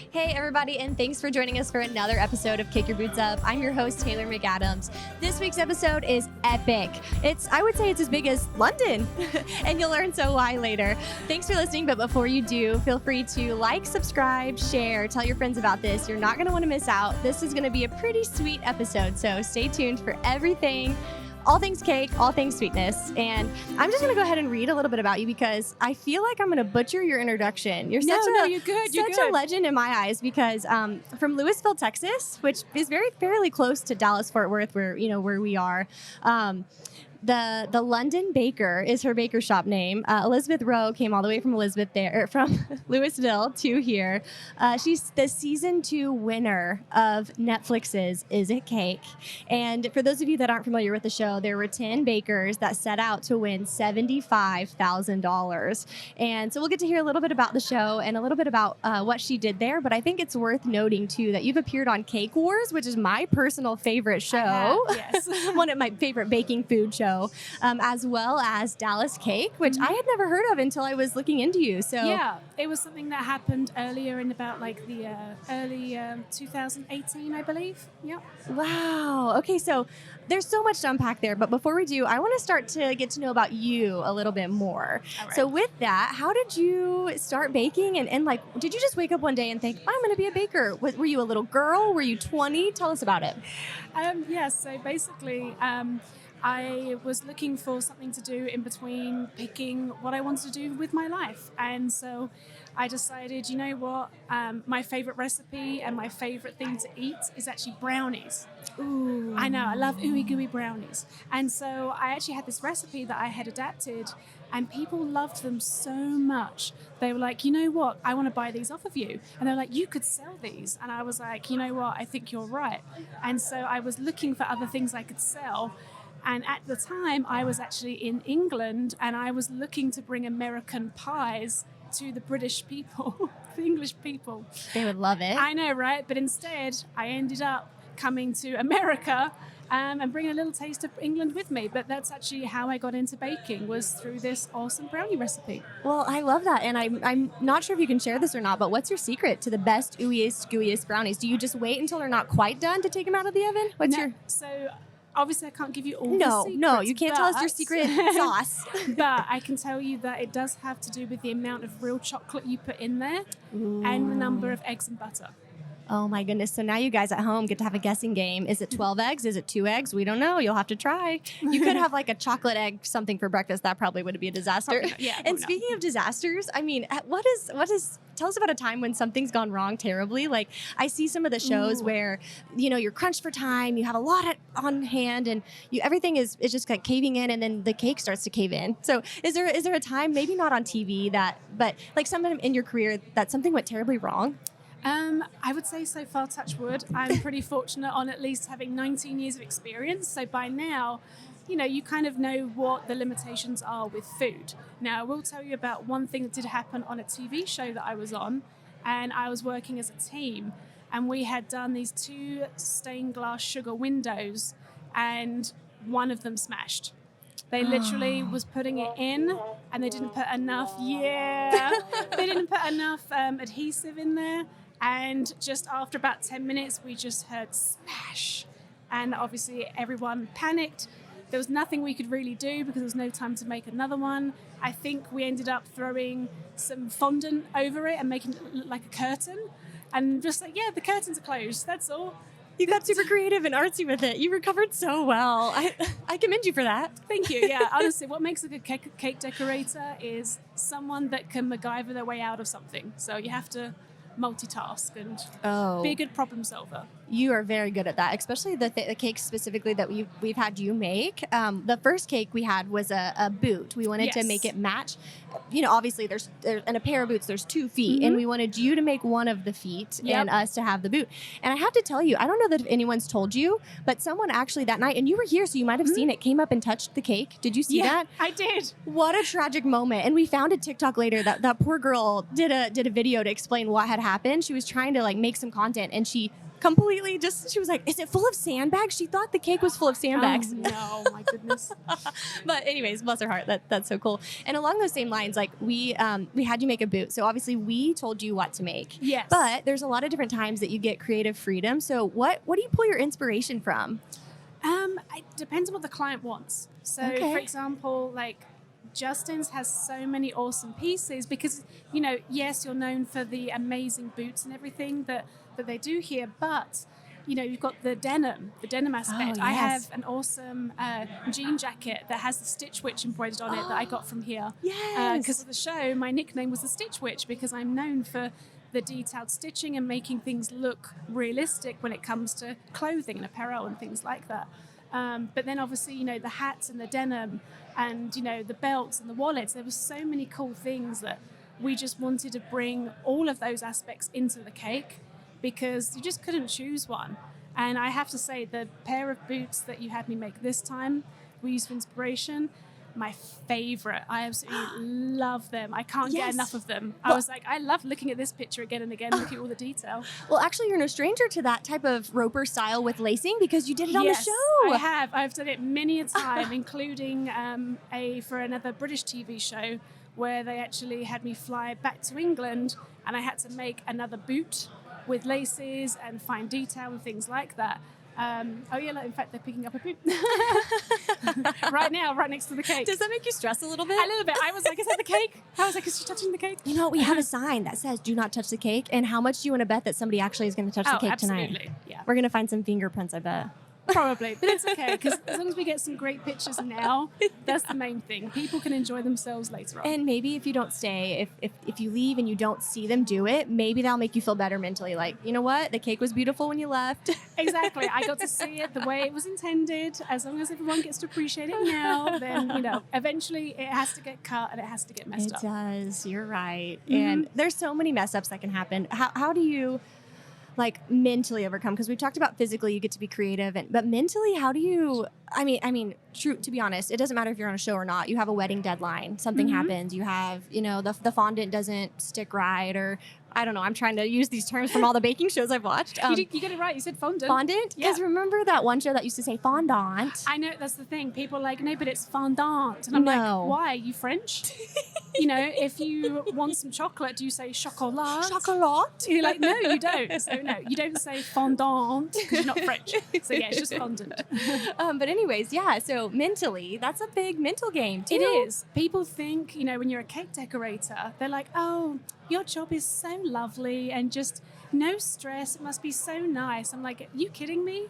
Hey everybody, and thanks for joining us for another episode of Kick Your Boots Up. I'm your host, Taylor McAdams. This week's episode is epic. I would say it's as big as London, and you'll learn so why later. Thanks for listening, but before you do, feel free to like, subscribe, share, tell your friends about this. You're not going to want to miss out. This is going to be a pretty sweet episode, so stay tuned for everything. All things cake, all things sweetness. And I'm just going to go ahead and read a little bit about you because I feel like I'm going to butcher your introduction. You're such a legend in my eyes because from Louisville, Texas, which is fairly close to Dallas, Fort Worth, where we are. The London Baker is her baker shop name. Elizabeth Rowe came all the way from Louisville to here. She's the season 2 winner of Netflix's Is It Cake? And for those of you that aren't familiar with the show, there were 10 bakers that set out to win $75,000. And so we'll get to hear a little bit about the show and a little bit about what she did there. But I think it's worth noting, too, that you've appeared on Cake Wars, which is my personal favorite show. Yes. One of my favorite baking food shows. As well as Dallas Cake, which I had never heard of until I was looking into you. So yeah, it was something that happened earlier in about like the early 2018, I believe. Yeah. Wow. Okay, so there's so much to unpack there. But before we do, I want to start to get to know about you a little bit more. Right. So with that, how did you start baking? And like, did you just wake up one day and think, I'm going to be a baker? Were you a little girl? Were you 20? Tell us about it. So basically, I was looking for something to do in between picking what I wanted to do with my life. And so I decided, you know what, my favorite recipe and my favorite thing to eat is actually brownies. Ooh. I know, I love ooey gooey brownies. And so I actually had this recipe that I had adapted and people loved them so much. They were like, you know what, I want to buy these off of you. And they're like, you could sell these. And I was like, you know what, I think you're right. And so I was looking for other things I could sell. And at the time, I was actually in England and I was looking to bring American pies to the British people, the English people. They would love it. I know, right? But instead, I ended up coming to America and bringing a little taste of England with me. But that's actually how I got into baking, was through this awesome brownie recipe. Well, I love that. And I'm not sure if you can share this or not, but what's your secret to the best ooeyest, gooeyest brownies? Do you just wait until they're not quite done to take them out of the oven? So obviously, I can't give you all the secrets. No, you can't tell us your secret sauce. But I can tell you that it does have to do with the amount of real chocolate you put in there and the number of eggs and butter. Oh my goodness. So now you guys at home get to have a guessing game. Is it 12 eggs? Is it 2 eggs? We don't know. You'll have to try. You could have like a chocolate egg something for breakfast. That probably would be a disaster. And speaking of disasters, I mean, what is tell us about a time when something's gone wrong terribly. Like I see some of the shows where, you're crunched for time, you have a lot on hand and everything is just like caving in and then the cake starts to cave in. So is there a time, maybe not on TV but like sometime in your career that something went terribly wrong? I would say so far, touch wood, I'm pretty fortunate on at least having 19 years of experience. So by now, you kind of know what the limitations are with food. Now, I will tell you about one thing that did happen on a TV show that I was on, and I was working as a team, and we had done these 2 stained glass sugar windows, and one of them smashed. They literally was putting it in, and they didn't put enough, they didn't put enough adhesive in there. And just after about 10 minutes, we just heard smash. And obviously everyone panicked. There was nothing we could really do because there was no time to make another one. I think we ended up throwing some fondant over it and making it look like a curtain. And just like, the curtains are closed, that's all. You got super creative and artsy with it. You recovered so well. I commend you for that. Thank you. Yeah, honestly, what makes a good cake decorator is someone that can MacGyver their way out of something. So you have to multitask and be a good problem solver. You are very good at that, especially the cakes specifically that we've had you make. The first cake we had was a boot. We wanted to make it match. Obviously there's in a pair of boots, there's 2 feet, and we wanted you to make one of the feet and us to have the boot. And I have to tell you, I don't know that if anyone's told you, but someone actually that night, and you were here, so you might have seen it, came up and touched the cake. Did you see that? I did. What a tragic moment. And we found a TikTok later that poor girl did a video to explain what had happened. She was trying to like make some content and she completely she was like, is it full of sandbags? She thought the cake was full of sandbags. Oh, no, my goodness. But anyways, bless her heart. That's so cool. And along those same lines, like we had you make a boot. So obviously we told you what to make. Yes. But there's a lot of different times that you get creative freedom. So what do you pull your inspiration from? It depends on what the client wants. So, Okay. for example, like Justin's has so many awesome pieces because, yes, you're known for the amazing boots and everything that they do here, but, you've got the denim aspect. Oh, I yes. have an awesome jean jacket that has the Stitch Witch embroidered on it that I got from here. Yes. Because of the show, my nickname was the Stitch Witch because I'm known for the detailed stitching and making things look realistic when it comes to clothing and apparel and things like that. But then obviously, the hats and the denim and, the belts and the wallets, there were so many cool things that we just wanted to bring all of those aspects into the cake because you just couldn't choose one. And I have to say, the pair of boots that you had me make this time, we used for inspiration, my favorite. I absolutely love them. I can't get enough of them. I was like, I love looking at this picture again and again, looking at all the detail. Well, actually, you're no stranger to that type of roper style with lacing because you did it on the show. I have. I've done it many a time, including for another British TV show where they actually had me fly back to England and I had to make another boot with laces and fine detail and things like that. In fact, they're picking up a boot right now, right next to the cake. Does that make you stress a little bit? A little bit. I was like, is that the cake? I was like, is she touching the cake? You know, we have a sign that says, do not touch the cake. And how much do you want to bet that somebody actually is going to touch the cake absolutely. tonight? Yeah. We're going to find some fingerprints, I bet. Probably, but it's okay because as long as we get some great pictures now, that's the main thing. People can enjoy themselves later on. And maybe if you don't stay, if you leave and you don't see them do it, maybe that'll make you feel better mentally. Like, you know what? The cake was beautiful when you left. Exactly. I got to see it the way it was intended. As long as everyone gets to appreciate it now, then, eventually it has to get cut and it has to get messed up. It does. You're right. Mm-hmm. And there's so many mess ups that can happen. How do you mentally overcome? Because we've talked about physically, you get to be creative, but mentally, how do you? I mean, true. To be honest, it doesn't matter if you're on a show or not. You have a wedding deadline. Something happens. You have, the fondant doesn't stick right, or I don't know. I'm trying to use these terms from all the baking shows I've watched. You get it right. You said fondant. Fondant? Because remember that one show that used to say fondant? I know, that's the thing. People are like, no, but it's fondant. And I'm like, why? Are you French? If you want some chocolate, do you say chocolat? Chocolat? You're like, no, you don't. So no, you don't say fondant because you're not French. So yeah, it's just fondant. But anyways, yeah. So mentally, that's a big mental game too. It is. People think, when you're a cake decorator, they're like, oh, your job is so lovely and just no stress. It must be so nice. I'm like, are you kidding me?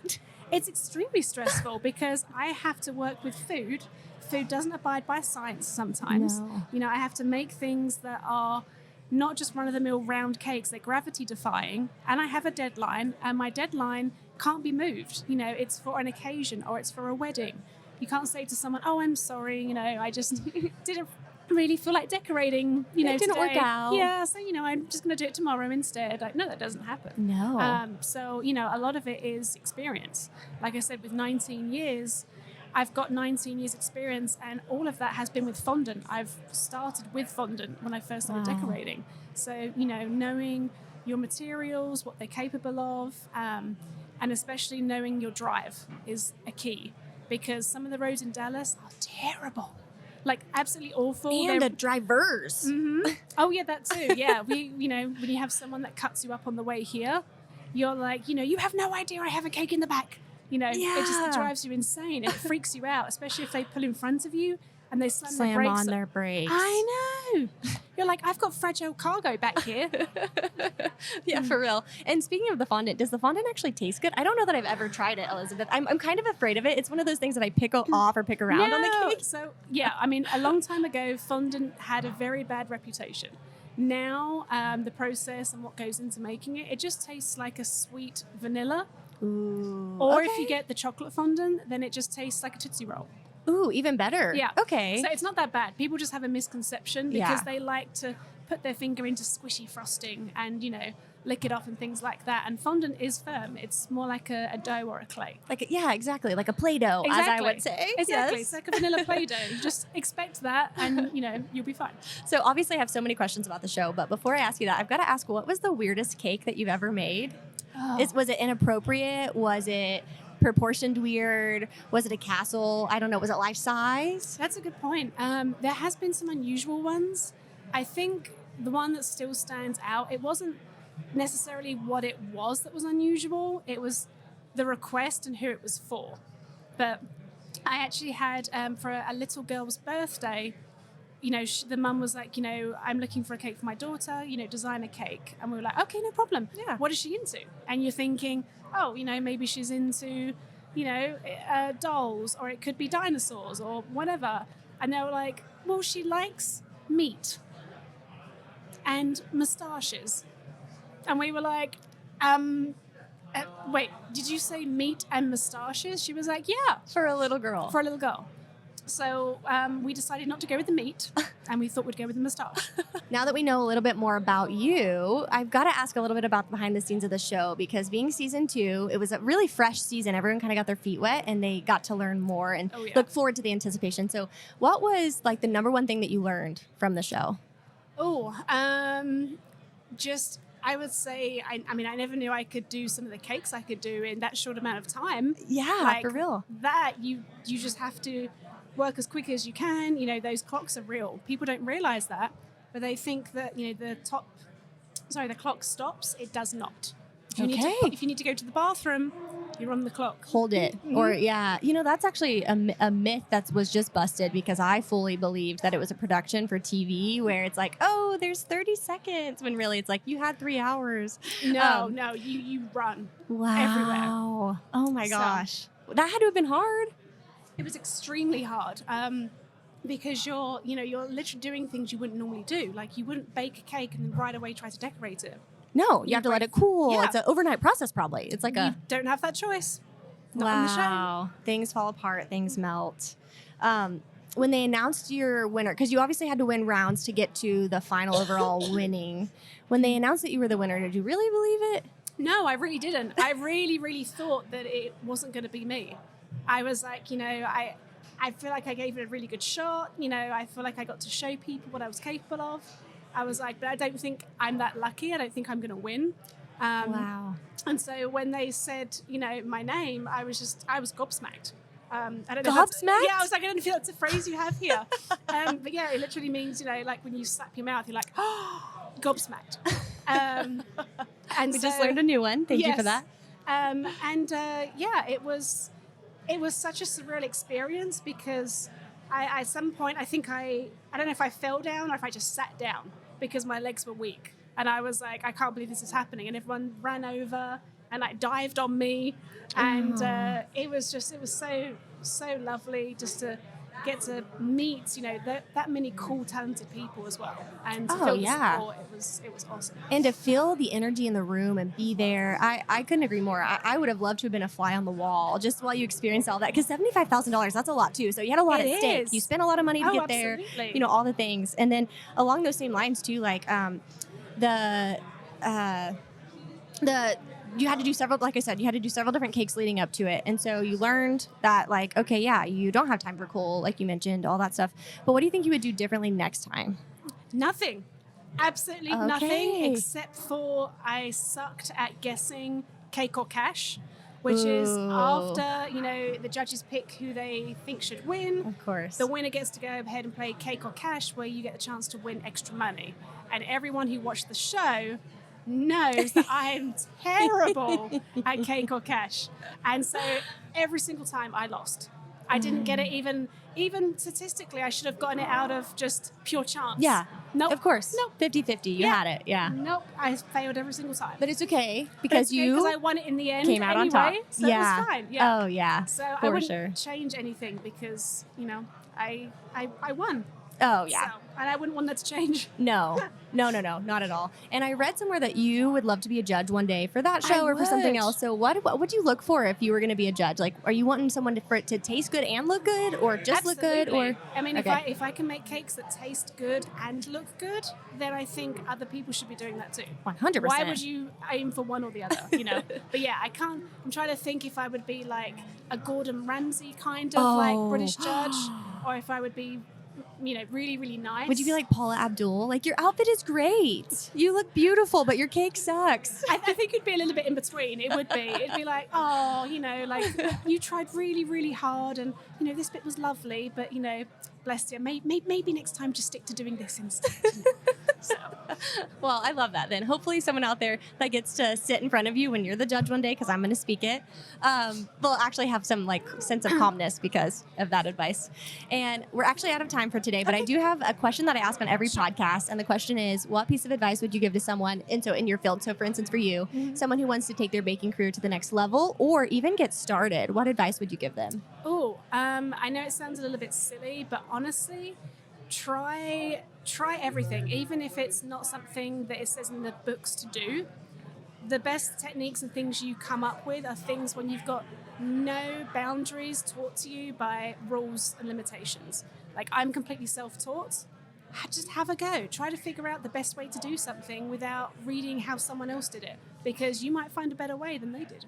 It's extremely stressful because I have to work with food. Food doesn't abide by science sometimes. No. I have to make things that are not just run-of-the-mill round cakes. They're gravity-defying. And I have a deadline, and my deadline can't be moved. It's for an occasion or it's for a wedding. You can't say to someone, oh, I'm sorry, I just didn't really feel like decorating, it didn't today. work out. Yeah, so, I'm just going to do it tomorrow instead. No, that doesn't happen. No. So, a lot of it is experience. Like I said, with 19 years, I've got 19 years experience, and all of that has been with fondant. I've started with fondant when I first started decorating. So, knowing your materials, what they're capable of, and especially knowing your drive is a key, because some of the roads in Dallas are terrible. Like absolutely awful. And the drivers. Mm-hmm. Oh yeah, that too. Yeah, when you have someone that cuts you up on the way here, you're like, you have no idea I have a cake in the back. It just drives you insane and it freaks you out, especially if they pull in front of you and they slam their brakes on their brakes. I know. You're like, I've got fragile cargo back here. Yeah, for real. And speaking of the fondant, does the fondant actually taste good? I don't know that I've ever tried it, Elizabeth. I'm kind of afraid of it. It's one of those things that I pick off or pick around on the cake. So, yeah, a long time ago, fondant had a very bad reputation. Now, the process and what goes into making it, it just tastes like a sweet vanilla. Ooh, or if you get the chocolate fondant, then it just tastes like a Tootsie Roll. Ooh, even better. Yeah. Okay. So it's not that bad. People just have a misconception because they like to put their finger into squishy frosting and, lick it off and things like that. And fondant is firm. It's more like a dough or a clay. Yeah, exactly. Like a Play-Doh, as I would say. Exactly. Yes. It's like a vanilla Play-Doh. Just expect that and, you'll be fine. So obviously I have so many questions about the show, but before I ask you that, I've got to ask, what was the weirdest cake that you've ever made? Oh. Was it inappropriate? Was it proportioned weird? Was it a castle? I don't know. Was it life size? That's a good point. There has been some unusual ones. I think the one that still stands out, it wasn't necessarily what it was that was unusual. It was the request and who it was for. But I actually had, for a little girl's birthday, the mum was like, I'm looking for a cake for my daughter, design a cake. And we were like, okay, no problem. Yeah. What is she into? And you're thinking, oh, maybe she's into, dolls, or it could be dinosaurs or whatever. And they were like, well, she likes meat and moustaches. And we were like, wait, did you say meat and moustaches? She was like, yeah. For a little girl. For a little girl. So we decided not to go with the meat, and we thought we'd go with the moustache. Now that we know a little bit more about you, I've got to ask a little bit about the behind the scenes of the show, because being season 2, it was a really fresh season. Everyone kind of got their feet wet, and they got to learn more and look forward to the anticipation. So what was like the number one thing that you learned from the show? I would say, I never knew I could do some of the cakes I could do in that short amount of time. Yeah, for real. That you just have to work as quick as you can. Those clocks are real. People don't realize that, but they think that, the clock stops. It does not. If you need to go to the bathroom, you're on the clock. Hold it. Mm-hmm. Or, yeah. That's actually a myth that was just busted, because I fully believed that it was a production for TV where it's like, oh, there's 30 seconds, when really it's like, you had 3 hours. No, you run. Wow. Everywhere. Oh, my gosh. That had to have been hard. It was extremely hard. Because you're literally doing things you wouldn't normally do. Like, you wouldn't bake a cake and then right away try to decorate it. No, you have to let it cool. Yeah. It's an overnight process, probably. It's like you don't have that choice. Not on the show. Things fall apart. Things melt. When they announced your winner, because you obviously had to win rounds to get to the final overall winning. When they announced that you were the winner, did you really believe it? No, I really didn't. I really, really thought that it wasn't going to be me. I was like, I feel like I gave it a really good shot. I feel like I got to show people what I was capable of. I was like, but I don't think I'm that lucky. I don't think I'm going to win. Wow. And so when they said, my name, I was gobsmacked. I don't know. Gobsmacked? Yeah, I was like, I don't know if that's a phrase you have here. But yeah, it literally means, like when you slap your mouth, you're like, oh, gobsmacked. And we just learned a new one. Thank you for that. It was such a surreal experience, because I at some point, I think I don't know if I fell down or if I just sat down because my legs were weak. And I was like, I can't believe this is happening. And everyone ran over and dived on me. And it was so lovely just to get to meet, that many cool, talented people as well. And to feel the support, it was awesome. And to feel the energy in the room and be there, I couldn't agree more. I would have loved to have been a fly on the wall just while you experienced all that, because $75,000, that's a lot too. So you had a lot at stake. You spent a lot of money to get absolutely. there, all the things. And then along those same lines too, like you had to do several, like I said, you had to do several different cakes leading up to it. And so you learned that, like, okay, yeah, you don't have time for cool, like you mentioned, all that stuff. But what do you think you would do differently next time? Nothing. Absolutely nothing, except for I sucked at guessing cake or cash, which is after, the judges pick who they think should win. Of course. The winner gets to go ahead and play cake or cash, where you get the chance to win extra money. And everyone who watched the show knows that I am terrible at cake or cash. And so every single time I lost. I didn't get it even statistically. I should have gotten it out of just pure chance. Yeah. Nope. Of course. Nope. 50-50. You had it. Yeah. Nope. I failed every single time. But it's okay, because because I won it in the end came out anyway, on top. So it was fine. Yeah. Oh, yeah. So I wouldn't change anything, because, I won. Oh, yeah. So. and I wouldn't want that to change. No, not at all. And I read somewhere that you would love to be a judge one day for that show or for something else. So what would you look for if you were going to be a judge? Like, are you wanting someone for it to taste good and look good, or just look good? Or I mean, if I can make cakes that taste good and look good, then I think other people should be doing that too. 100%. Why would you aim for one or the other? You know. But yeah, I can't. I'm trying to think if I would be like a Gordon Ramsay kind of like British judge, or if I would be, you know, really, really nice. Would you be like Paula Abdul? Like, your outfit is great. You look beautiful, but your cake sucks. I think it'd be a little bit in between. It would be. It'd be like, oh, you know, like you tried really, really hard, and you know this bit was lovely, but you know, bless you. Maybe next time just stick to doing this instead. You know? So. Well, I love that. Then hopefully someone out there that gets to sit in front of you when you're the judge one day, because I'm going to speak it, will actually have some like sense of calmness because of that advice. And we're actually out of time for today, but I do have a question that I ask on every podcast. And the question is, what piece of advice would you give to someone in your field? So for instance, for you, someone who wants to take their baking career to the next level or even get started, what advice would you give them? Oh, I know it sounds a little bit silly, but honestly, try everything, even if it's not something that it says in the books to do. The best techniques and things you come up with are things when you've got no boundaries taught to you by rules and limitations. Like, I'm completely self-taught. Just have a go. Try to figure out the best way to do something without reading how someone else did it, because you might find a better way than they did.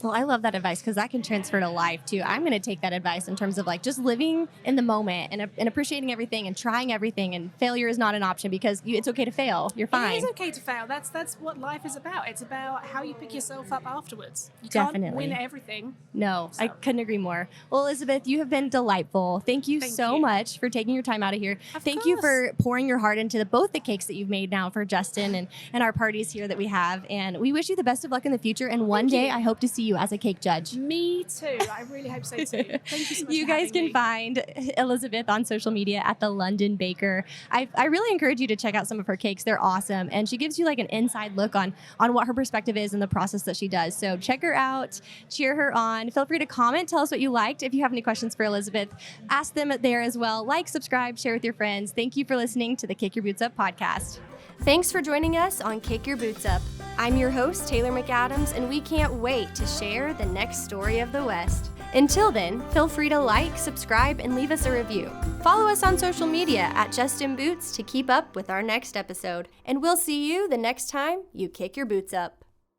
Well, I love that advice because that can transfer to life too. I'm going to take that advice in terms of like just living in the moment and appreciating everything and trying everything. And failure is not an option because it's okay to fail. You're fine. It is okay to fail. That's what life is about. It's about how you pick yourself up afterwards. You Definitely. can't win everything. No, so. I couldn't agree more. Well, Elizabeth, you have been delightful. Thank you so much for taking your time out of here. Thank you for pouring your heart into both the cakes that you've made now for Justin and our parties here that we have. And we wish you the best of luck in the future. And one day I hope to see you as a cake judge. Me too. I really hope so too. Thank you so much. You guys can find Elizabeth on social media at The London Baker. I really encourage you to check out some of her cakes. They're awesome. And she gives you like an inside look on what her perspective is in the process that she does. So check her out, cheer her on. Feel free to comment. Tell us what you liked. If you have any questions for Elizabeth, ask them there as well. Like, subscribe, share with your friends. Thank you for listening to the Kick Your Boots Up podcast. Thanks for joining us on Kick Your Boots Up. I'm your host, Taylor McAdams, and we can't wait to share the next story of the West. Until then, feel free to like, subscribe, and leave us a review. Follow us on social media at Justin Boots to keep up with our next episode. And we'll see you the next time you kick your boots up.